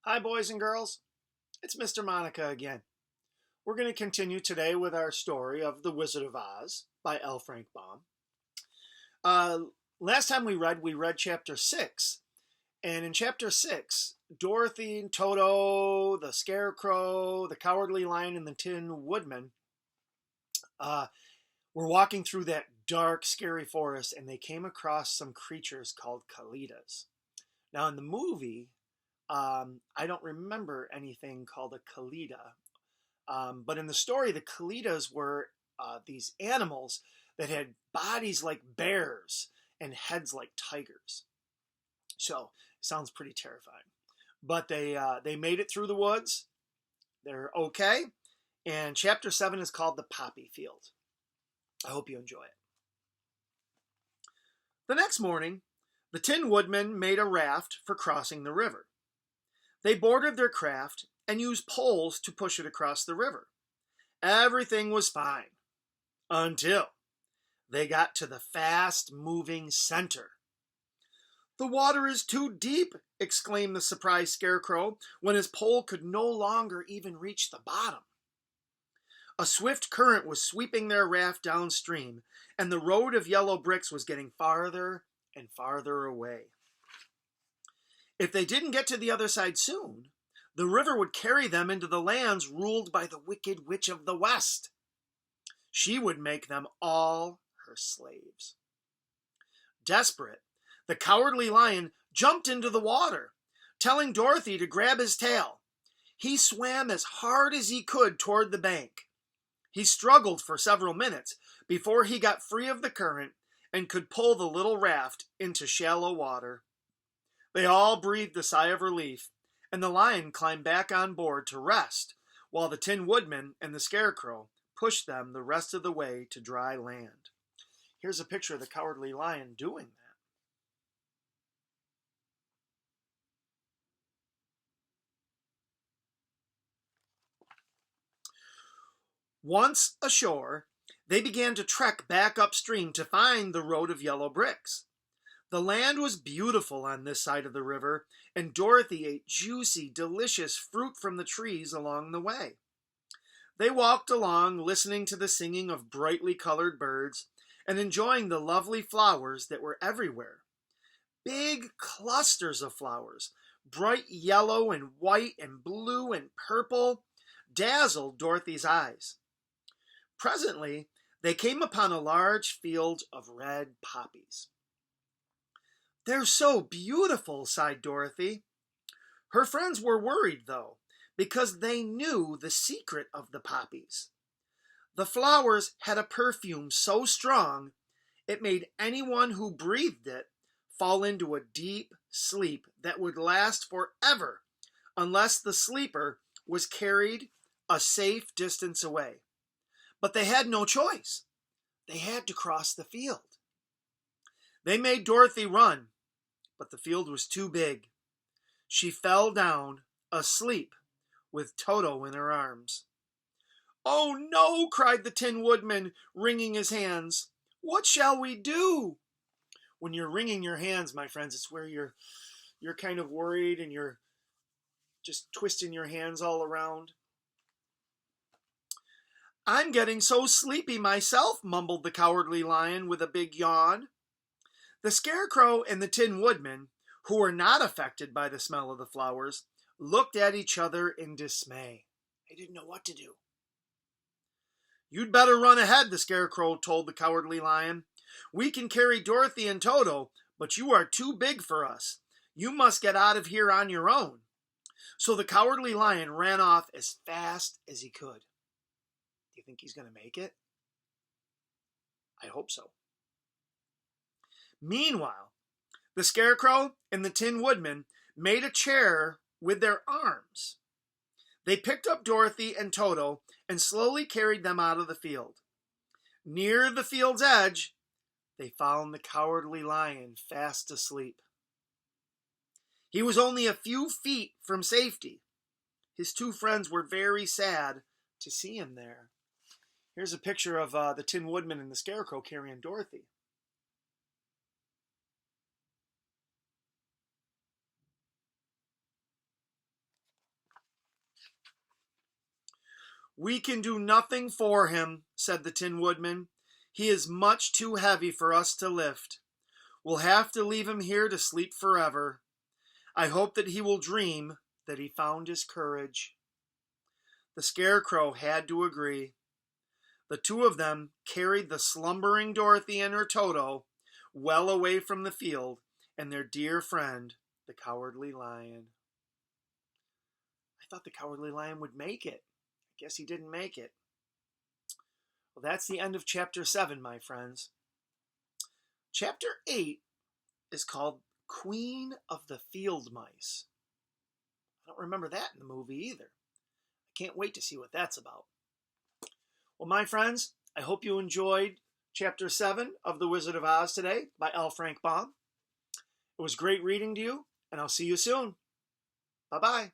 Hi, boys and girls. It's Mr. Monica again. We're going to continue today with our story of The Wizard of Oz by L. Frank Baum. Uh, Last time we read chapter 6. And in chapter 6, Dorothy and Toto, the Scarecrow, the Cowardly Lion, and the Tin Woodman uh, were walking through that dark, scary forest, and they came across some creatures called Kalidas. Now, in the movie, I don't remember anything called a Kalida. But in the story, the Kalidas were these animals that had bodies like bears and heads like tigers. So it sounds pretty terrifying. But they made it through the woods. They're okay. And chapter 7 is called The Poppy Field. I hope you enjoy it. The next morning, the Tin Woodman made a raft for crossing the river. They boarded their craft and used poles to push it across the river. Everything was fine until they got to the fast-moving center. "The water is too deep," exclaimed the surprised Scarecrow when his pole could no longer even reach the bottom. A swift current was sweeping their raft downstream, and the road of yellow bricks was getting farther and farther away. If they didn't get to the other side soon, the river would carry them into the lands ruled by the Wicked Witch of the West. She would make them all her slaves. Desperate, the Cowardly Lion jumped into the water, telling Dorothy to grab his tail. He swam as hard as he could toward the bank. He struggled for several minutes before he got free of the current and could pull the little raft into shallow water. They all breathed a sigh of relief, and the lion climbed back on board to rest, while the Tin Woodman and the Scarecrow pushed them the rest of the way to dry land. Here's a picture of the Cowardly Lion doing that. Once ashore, they began to trek back upstream to find the road of yellow bricks. The land was beautiful on this side of the river, and Dorothy ate juicy, delicious fruit from the trees along the way. They walked along, listening to the singing of brightly colored birds and enjoying the lovely flowers that were everywhere. Big clusters of flowers, bright yellow and white and blue and purple, dazzled Dorothy's eyes. Presently, they came upon a large field of red poppies. "They're so beautiful," sighed Dorothy. Her friends were worried, though, because they knew the secret of the poppies. The flowers had a perfume so strong it made anyone who breathed it fall into a deep sleep that would last forever unless the sleeper was carried a safe distance away. But they had no choice. They had to cross the field. They made Dorothy run, but the field was too big. She fell down, asleep, with Toto in her arms. "Oh no!" cried the Tin Woodman, wringing his hands. "What shall we do?" When you're wringing your hands, my friends, it's where you're kind of worried and you're just twisting your hands all around. "I'm getting so sleepy myself," mumbled the Cowardly Lion with a big yawn. The Scarecrow and the Tin Woodman, who were not affected by the smell of the flowers, looked at each other in dismay. They didn't know what to do. "You'd better run ahead," the Scarecrow told the Cowardly Lion. "We can carry Dorothy and Toto, but you are too big for us. You must get out of here on your own." So the Cowardly Lion ran off as fast as he could. Do you think he's going to make it? I hope so. Meanwhile, the Scarecrow and the Tin Woodman made a chair with their arms. They picked up Dorothy and Toto and slowly carried them out of the field. Near the field's edge, they found the Cowardly Lion fast asleep. He was only a few feet from safety. His two friends were very sad to see him there. Here's a picture of the Tin Woodman and the Scarecrow carrying Dorothy. "We can do nothing for him," said the Tin Woodman. "He is much too heavy for us to lift. We'll have to leave him here to sleep forever. I hope that he will dream that he found his courage." The Scarecrow had to agree. The two of them carried the slumbering Dorothy and her Toto well away from the field and their dear friend, the Cowardly Lion. I thought the Cowardly Lion would make it. I guess he didn't make it. Well, that's the end of chapter 7, my friends. Chapter 8 is called Queen of the Field Mice. I don't remember that in the movie either. I can't wait to see what that's about. Well, my friends, I hope you enjoyed chapter 7 of The Wizard of Oz today by L. Frank Baum. It was great reading to you, and I'll see you soon. Bye-bye.